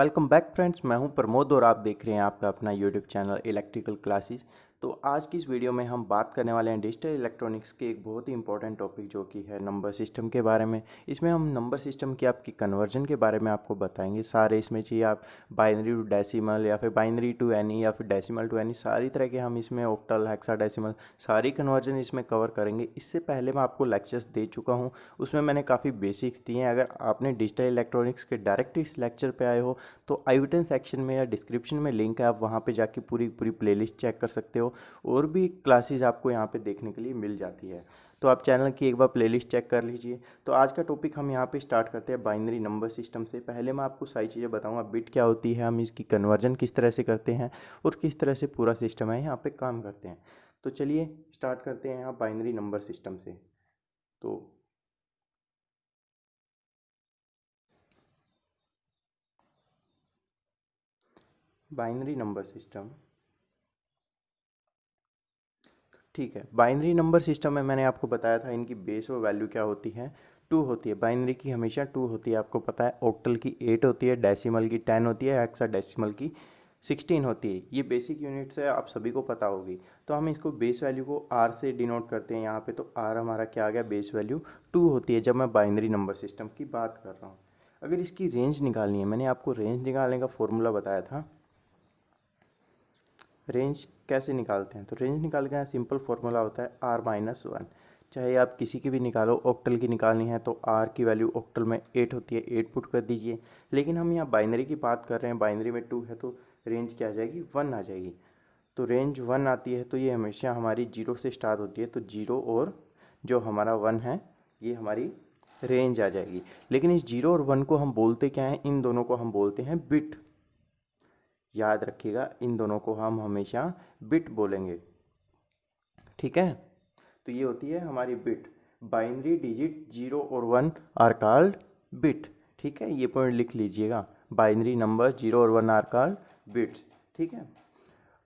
Welcome back friends. मैं हूं प्रमोद और आप देख रहे हैं आपका अपना यूट्यूब चैनल इलेक्ट्रिकल क्लासेस। तो आज की इस वीडियो में हम बात करने वाले हैं डिजिटल इलेक्ट्रॉनिक्स के एक बहुत ही इंपॉर्टेंट टॉपिक जो कि है नंबर सिस्टम के बारे में। इसमें हम नंबर सिस्टम की आपकी कन्वर्जन के बारे में आपको बताएंगे। सारे इसमें चाहिए आप बाइनरी टू डेसिमल या फिर बाइनरी टू एनी या फिर डेसिमल टू एनी, सारी तरह के हम इसमें ऑक्टल हेक्साडेसिमल सारी कन्वर्जन इसमें कवर करेंगे। इससे पहले मैं आपको लेक्चर्स दे चुका हूँ, उसमें मैंने काफ़ी बेसिक्स दिए हैं। अगर आपने डिजिटल इलेक्ट्रॉनिक्स के डायरेक्ट इस लेक्चर पे आए हो तो आई बटन सेक्शन में या डिस्क्रिप्शन में लिंक है, आप वहाँ पे जाके पूरी पूरी प्लेलिस्ट चेक कर सकते हो। और भी क्लासेस आपको यहाँ पे देखने के लिए मिल जाती है, तो आप चैनल की एक बार प्लेलिस्ट चेक कर लीजिए। तो आज का टॉपिक हम यहाँ पे स्टार्ट करते हैं बाइनरी नंबर सिस्टम से। पहले मैं आपको सारी चीज़ें बताऊँगा, बिट क्या होती है, हम इसकी कन्वर्जन किस तरह से करते हैं और किस तरह से पूरा सिस्टम है यहाँ पे काम करते हैं। तो चलिए स्टार्ट करते हैं यहाँ बाइनरी नंबर सिस्टम से। तो बाइनरी नंबर सिस्टम, ठीक है। बाइनरी नंबर सिस्टम में मैंने आपको बताया था इनकी बेस और वैल्यू क्या होती है, टू होती है। बाइनरी की हमेशा टू होती है, आपको पता है। ऑक्टल की 8 होती है, डेसिमल की 10 होती है, हेक्साडेसिमल की 16 होती है। ये बेसिक यूनिट्स है, आप सभी को पता होगी। तो हम इसको बेस वैल्यू को आर से डिनोट करते हैं यहाँ पे। तो आर हमारा क्या आ गया, बेस वैल्यू टू होती है जब मैं बाइनरी नंबर सिस्टम की बात कर रहा हूँ। अगर इसकी रेंज निकालनी है, मैंने आपको रेंज निकालने का फॉर्मूला बताया था। रेंज कैसे निकालते हैं, तो रेंज निकाल के सिंपल फार्मूला होता है R-1। चाहे आप किसी की भी निकालो, ऑक्टल की निकालनी है तो R की वैल्यू ऑक्टल में 8 होती है, 8 पुट कर दीजिए। लेकिन हम यहाँ बाइनरी की बात कर रहे हैं, बाइनरी में 2 है तो रेंज क्या आ जाएगी, 1 आ जाएगी। तो रेंज 1 आती है तो ये हमेशा हमारी 0 से स्टार्ट होती है। तो 0 और जो हमारा 1 है ये हमारी रेंज आ जाएगी। लेकिन इस 0 और 1 को हम बोलते क्या हैं, इन दोनों को हम बोलते हैं बिट। याद रखिएगा, इन दोनों को हम हमेशा बिट बोलेंगे, ठीक है। तो ये होती है हमारी बिट। बाइनरी डिजिट 0 और 1 आर कॉल्ड बिट, ठीक है। ये पॉइंट लिख लीजिएगा, बाइनरी नंबर 0 और 1 आर कॉल्ड बिट्स, ठीक है।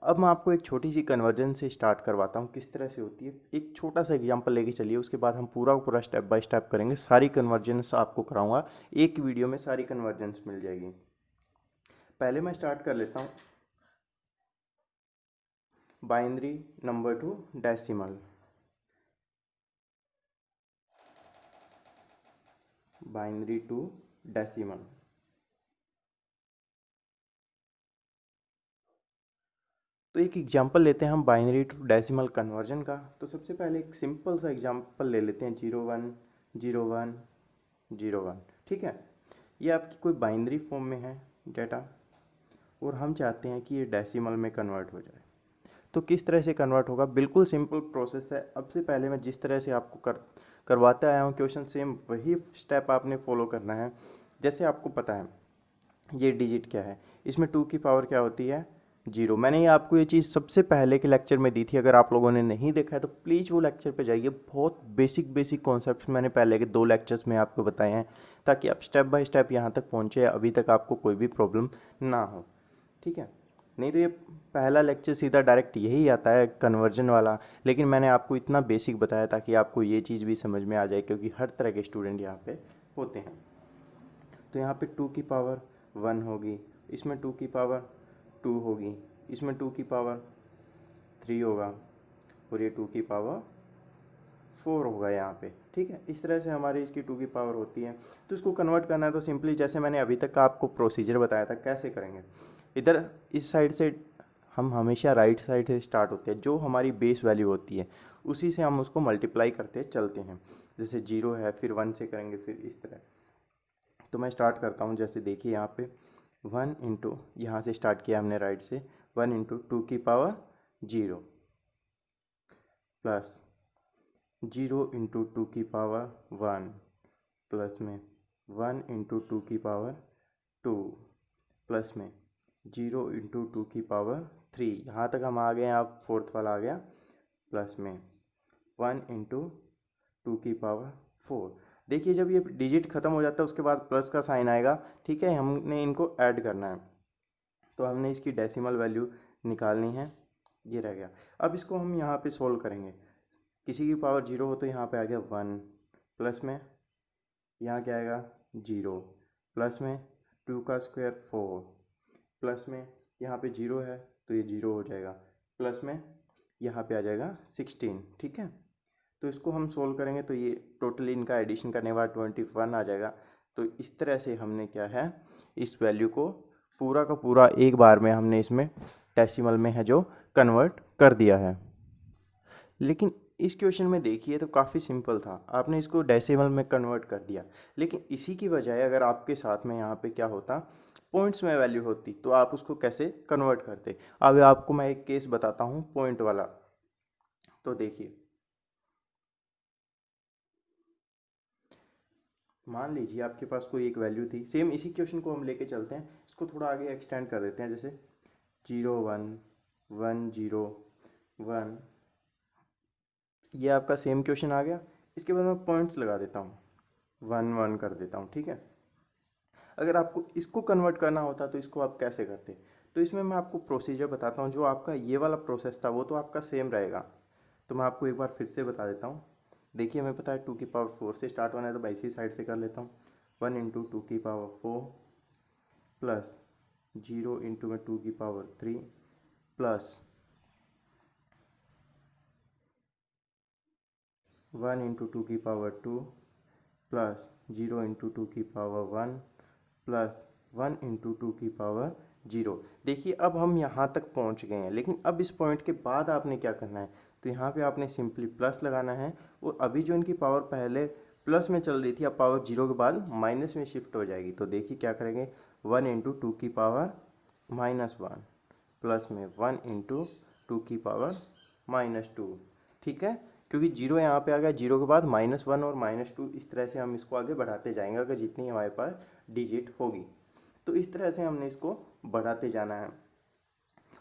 अब मैं आपको एक छोटी सी कन्वर्जन से स्टार्ट करवाता हूँ, किस तरह से होती है। एक छोटा सा एग्जांपल लेके चलिए, उसके बाद हम पूरा पूरा स्टेप बाय स्टेप करेंगे। सारी कन्वर्जन्स आपको कराऊंगा, एक वीडियो में सारी कन्वर्जन्स मिल जाएगी। पहले मैं स्टार्ट कर लेता हूँ binary number to decimal. Binary to decimal, तो एक एग्जांपल लेते हैं हम बाइनरी टू डेसिमल कन्वर्जन का। तो सबसे पहले एक सिंपल सा एग्जांपल ले लेते हैं, 0 1 0 1 0 1, ठीक है। ये आपकी कोई बाइनरी फॉर्म में है डेटा और हम चाहते हैं कि ये डेसिमल में कन्वर्ट हो जाए। तो किस तरह से कन्वर्ट होगा, बिल्कुल सिंपल प्रोसेस है। अब से पहले मैं जिस तरह से आपको करवाते आया हूँ क्वेश्चन, सेम वही स्टेप आपने फॉलो करना है। जैसे आपको पता है ये डिजिट क्या है, इसमें 2 की पावर क्या होती है, 0। मैंने ये आपको ये चीज़ सबसे पहले के लेक्चर में दी थी। अगर आप लोगों ने नहीं देखा है तो प्लीज़ वो लेक्चर पे जाइए। बहुत बेसिक बेसिक कॉन्सेप्ट्स मैंने पहले के 2 लेक्चर्स में आपको बताए हैं, ताकि आप स्टेप बाय स्टेप यहाँ तक पहुँचे, अभी तक आपको कोई भी प्रॉब्लम ना हो, ठीक है। नहीं तो ये पहला लेक्चर सीधा डायरेक्ट यही आता है कन्वर्जन वाला। लेकिन मैंने आपको इतना बेसिक बताया ताकि आपको ये चीज़ भी समझ में आ जाए, क्योंकि हर तरह के स्टूडेंट यहाँ पे होते हैं। तो यहाँ पे 2 की पावर 1 होगी, इसमें 2 की पावर 2 होगी, इसमें 2 की पावर 3 होगा और ये 2 की पावर 4 होगा यहाँ पे, ठीक है। इस तरह से हमारी इसकी 2 की पावर होती है। तो इसको कन्वर्ट करना है तो सिंपली जैसे मैंने अभी तक का आपको प्रोसीजर बताया था कैसे करेंगे। इधर इस साइड से हम हमेशा राइट साइड से स्टार्ट होते हैं, जो हमारी बेस वैल्यू होती है उसी से हम उसको मल्टीप्लाई करते चलते हैं। जैसे 0 है फिर 1 से करेंगे, फिर इस तरह। तो मैं स्टार्ट करता हूँ, जैसे देखिए यहाँ पे 1 इंटू, यहाँ से स्टार्ट किया हमने राइट से, 1 इंटू 2 की पावर 0 प्लस 0 इंटू 2 की पावर 1 प्लस में 1 इंटू 2 की पावर 2 प्लस में 0 इंटू 2 की पावर 3। यहाँ तक हम आ गए हैं, आप फोर्थ वाला आ गया, प्लस में 1 इंटू 2 की पावर 4। देखिए जब ये डिजिट खत्म हो जाता है उसके बाद प्लस का साइन आएगा, ठीक है। हमने इनको ऐड करना है, तो हमने इसकी डेसिमल वैल्यू निकालनी है, ये रह गया। अब इसको हम यहाँ पे सोल्व करेंगे। किसी की पावर 0 हो तो यहाँ पे आ गया 1, प्लस में यहाँ क्या आएगा 0, प्लस में 2 का स्क्वायर 4, प्लस में यहाँ पे 0 है तो ये 0 हो जाएगा, प्लस में यहाँ पे आ जाएगा 16। ठीक है, तो इसको हम सोल्व करेंगे तो ये टोटली इनका एडिशन करने के बाद 21 आ जाएगा। तो इस तरह से हमने क्या है, इस वैल्यू को पूरा का पूरा एक बार में हमने इसमें डेसिमल में है जो कन्वर्ट कर दिया है। लेकिन इस क्वेश्चन में देखिए तो काफ़ी सिंपल था, आपने इसको डेसिमल में कन्वर्ट कर दिया, लेकिन इसी की बजाय अगर आपके साथ में यहाँ पे क्या होता, पॉइंट्स में वैल्यू होती, तो आप उसको कैसे कन्वर्ट करते। अब आपको मैं एक केस बताता हूँ पॉइंट वाला। तो देखिए, मान लीजिए आपके पास कोई एक वैल्यू थी, सेम इसी क्वेश्चन को हम लेके चलते हैं, इसको थोड़ा आगे एक्सटेंड कर देते हैं, जैसे 0 1 1 0 1, ये आपका सेम क्वेश्चन आ गया। इसके बाद मैं पॉइंट्स लगा देता हूँ, 1 1 कर देता हूँ। ठीक है, अगर आपको इसको कन्वर्ट करना होता तो इसको आप कैसे करते, तो इसमें मैं आपको प्रोसीजर बताता हूँ। जो आपका ये वाला प्रोसेस था वो तो आपका सेम रहेगा, तो मैं आपको एक बार फिर से बता देता हूँ। देखिए, हमें पता है 2 की पावर 4 से स्टार्ट होना है, तो मैं इसी साइड से कर लेता हूँ। 1 इंटू 2 की पावर 4 प्लस 0 इंटू में 2 की पावर 3 प्लस 1 इंटू 2 की पावर 2 प्लस 0 इंटू 2 की पावर 1 प्लस 1 इंटू 2 की पावर 0। देखिए, अब हम यहाँ तक पहुँच गए हैं, लेकिन अब इस पॉइंट के बाद आपने क्या करना है, तो यहाँ पे आपने सिंपली प्लस लगाना है, और अभी जो इनकी पावर पहले प्लस में चल रही थी, अब पावर 0 के बाद माइनस में शिफ्ट हो जाएगी। तो देखिए क्या करेंगे, 1 इंटू 2 की पावर -1 प्लस में 1 इंटू 2 की पावर -2। ठीक है, क्योंकि 0 यहाँ पे आ गया, 0 के बाद -1 और -2, इस तरह से हम इसको आगे बढ़ाते जाएंगे अगर जितनी हमारे पास डिजिट होगी। तो इस तरह से हमने इसको बढ़ाते जाना है।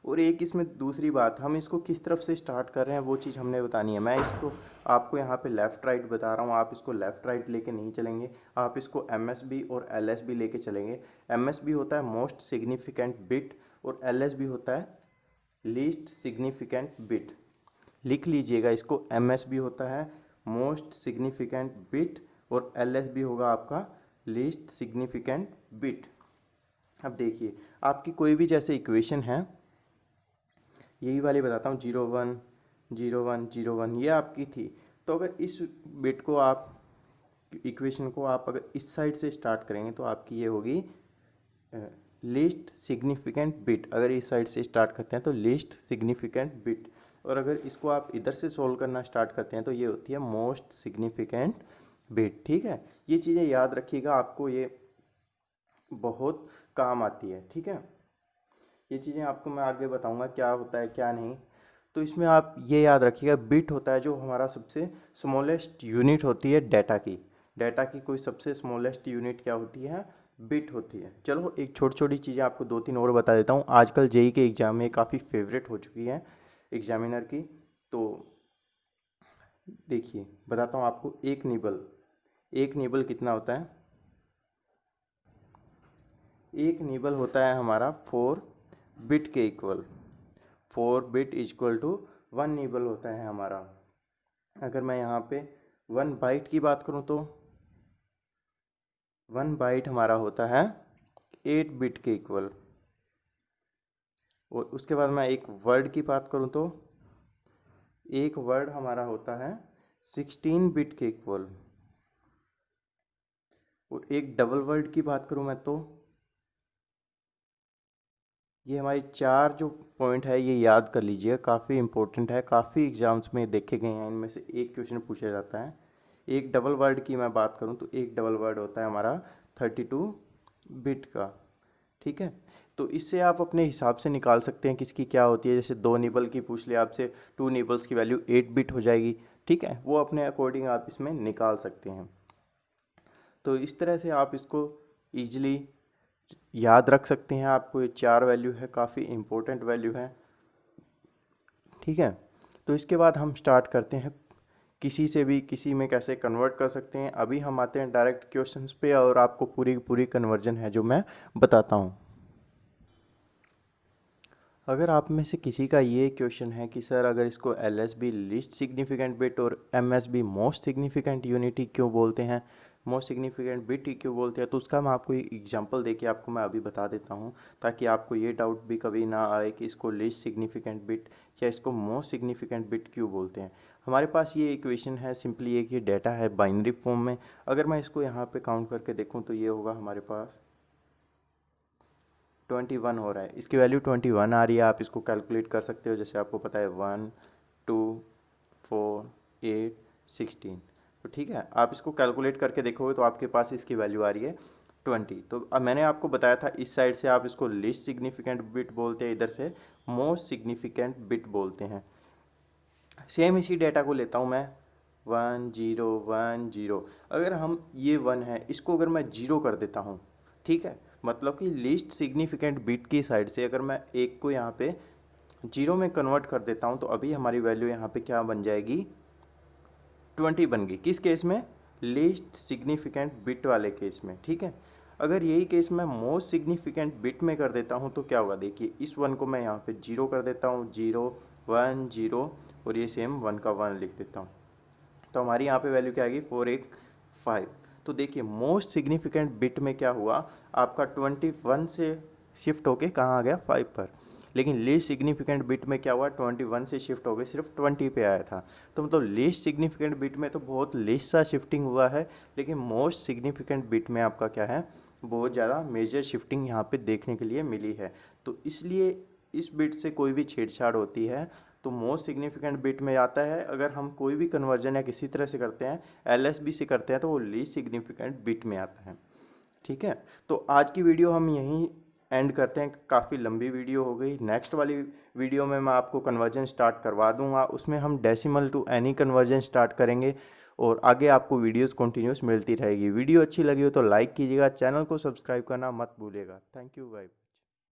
और एक इसमें दूसरी बात, हम इसको किस तरफ से स्टार्ट कर रहे हैं वो चीज़ हमने बतानी है। मैं इसको आपको यहाँ पे लेफ़्ट राइट बता रहा हूँ, आप इसको लेफ़्ट राइट लेके नहीं चलेंगे, आप इसको MSB और LSB लेके चलेंगे। MSB होता है मोस्ट सिग्निफिकेंट बिट, और LSB होता है लीस्ट सिग्निफिकेंट बिट। लिख लीजिएगा इसको, MSB होता है मोस्ट सिग्निफिकेंट बिट और LSB होगा आपका लीस्ट सिग्निफिकेंट बिट। अब देखिए, आपकी कोई भी जैसे इक्वेशन है, यही वाली बताता हूँ, 0 1 0 1 0 1, ये आपकी थी। तो अगर इस बिट को आप, इक्वेशन को आप अगर इस साइड से स्टार्ट करेंगे तो आपकी ये होगी लीस्ट सिग्निफिकेंट बिट। अगर इस साइड से स्टार्ट करते हैं तो लीस्ट सिग्निफिकेंट बिट, और अगर इसको आप इधर से सोल्व करना स्टार्ट करते हैं तो ये होती है मोस्ट सिग्निफिकेंट बिट। ठीक है, ये चीज़ें याद रखिएगा, आपको ये बहुत काम आती है। ठीक है, ये चीज़ें आपको मैं आगे बताऊंगा क्या होता है क्या नहीं। तो इसमें आप ये याद रखिएगा, बिट होता है जो हमारा सबसे स्मॉलेस्ट यूनिट होती है डाटा की। डाटा की कोई सबसे स्मॉलेस्ट यूनिट क्या होती है, बिट होती है। चलो एक छोटी छोटी चीज़ें आपको 2 3 और बता देता हूँ। आजकल जेई के एग्ज़ाम में काफ़ी फेवरेट हो चुकी है एग्जामिनर की। तो देखिए बताता हूँ आपको, एक निबल कितना होता है, एक निबल होता है हमारा 4 बिट के equal. 4 bit equal to 1 nibble होता है हमारा। अगर मैं यहाँ पे 1 बाइट की बात करूँ तो 1 बाइट हमारा होता है 8 बिट के इक्वल। और उसके बाद मैं एक वर्ड की बात करूँ तो एक वर्ड हमारा होता है 16 बिट के इक्वल। और एक डबल वर्ड की बात करूँ मैं तो ये हमारी 4 जो पॉइंट है ये याद कर लीजिए, काफ़ी इंपॉर्टेंट है, काफ़ी एग्जाम्स में देखे गए हैं, इनमें से एक क्वेश्चन पूछा जाता है। एक डबल वर्ड की मैं बात करूं तो एक डबल वर्ड होता है हमारा 32 बिट का। ठीक है, तो इससे आप अपने हिसाब से निकाल सकते हैं किसकी क्या होती है। जैसे 2 निबल की पूछ लिया आपसे, 2 निबल्स की वैल्यू 8 बिट हो जाएगी। ठीक है, वो अपने अकॉर्डिंग आप इसमें निकाल सकते हैं। तो इस तरह से आप इसको ईजिली याद रख सकते हैं। आपको ये 4 वैल्यू है, काफ़ी इम्पोर्टेंट वैल्यू है। ठीक है, तो इसके बाद हम स्टार्ट करते हैं किसी से भी किसी में कैसे कन्वर्ट कर सकते हैं। अभी हम आते हैं डायरेक्ट क्वेश्चंस पे, और आपको पूरी पूरी कन्वर्जन है जो मैं बताता हूँ। अगर आप में से किसी का ये क्वेश्चन है कि सर अगर इसको LSB लीस्ट सिग्निफिकेंट बिट और MSB मोस्ट सिग्निफिकेंट यूनिटी क्यों बोलते हैं, मोस्ट सिग्निफिकेंट बिट ही क्यों बोलते हैं, तो उसका मैं आपको एक एग्जांपल देके आपको मैं अभी बता देता हूँ, ताकि आपको ये डाउट भी कभी ना आए कि इसको लीस्ट सिग्निफिकेंट बिट या इसको मोस्ट सिग्निफिकेंट बिट क्यों बोलते हैं। हमारे पास ये इक्वेशन है, सिंपली एक ये डाटा है बाइनरी फॉर्म में। अगर मैं इसको यहाँ पे काउंट करके देखूँ तो ये होगा हमारे पास 21 हो रहा है, इसकी वैल्यू 21 आ रही है। आप इसको कैलकुलेट कर सकते हो, जैसे आपको पता है 1 2 4 8 16, तो ठीक है, आप इसको कैलकुलेट करके देखोगे तो आपके पास इसकी वैल्यू आ रही है 20। तो अब मैंने आपको बताया था इस साइड से आप इसको लीस्ट सिग्निफिकेंट बिट बोलते हैं, इधर से मोस्ट सिग्निफिकेंट बिट बोलते हैं। सेम इसी डेटा को लेता हूँ मैं 1 0 1 0। अगर हम ये 1 है इसको अगर मैं 0 कर देता हूँ, ठीक है, मतलब कि लीस्ट सिग्निफिकेंट बिट की साइड से अगर मैं एक को यहाँ पे 0 में कन्वर्ट कर देता हूँ, तो अभी हमारी वैल्यू यहाँ पे क्या बन जाएगी, 20 बन गई। किस केस में, लीस्ट सिग्निफिकेंट बिट वाले केस में, ठीक है। अगर यही केस मैं मोस्ट सिग्निफिकेंट बिट में कर देता हूँ तो क्या होगा, देखिए इस 1 को मैं यहाँ पे 0 कर देता हूँ, 0 1 0, और ये सेम 1 का 1 लिख देता हूँ, तो हमारी यहाँ पे वैल्यू क्या आएगी 485। तो देखिए मोस्ट सिग्निफिकेंट बिट में क्या हुआ, आपका 21 से शिफ्ट होके कहाँ आ गया 5 पर, लेकिन लीस्ट सिग्निफिकेंट बिट में क्या हुआ 21 से शिफ्ट हो गए सिर्फ 20 पे आया था। तो मतलब लीस्ट सिग्निफिकेंट बिट में तो बहुत लीस्ट सा शिफ्टिंग हुआ है, लेकिन मोस्ट सिग्निफिकेंट बिट में आपका क्या है, बहुत ज़्यादा मेजर शिफ्टिंग यहाँ पे देखने के लिए मिली है। तो इसलिए इस बिट से कोई भी छेड़छाड़ होती है तो मोस्ट सिग्निफिकेंट बिट में आता है। अगर हम कोई भी कन्वर्जन या किसी तरह से करते हैं, एलएसबी से करते हैं, तो वो लीस्ट सिग्निफिकेंट बिट में आता है, ठीक है। तो आज की वीडियो हम यहीं एंड करते हैं, काफ़ी लंबी वीडियो हो गई। नेक्स्ट वाली वीडियो में मैं आपको कन्वर्जन स्टार्ट करवा दूंगा, उसमें हम decimal to any conversion start करेंगे, और आगे आपको वीडियोस कंटिन्यूस मिलती रहेगी। वीडियो अच्छी लगी हो तो लाइक कीजिएगा, चैनल को सब्सक्राइब करना मत भूलिएगा। थैंक यू भाई।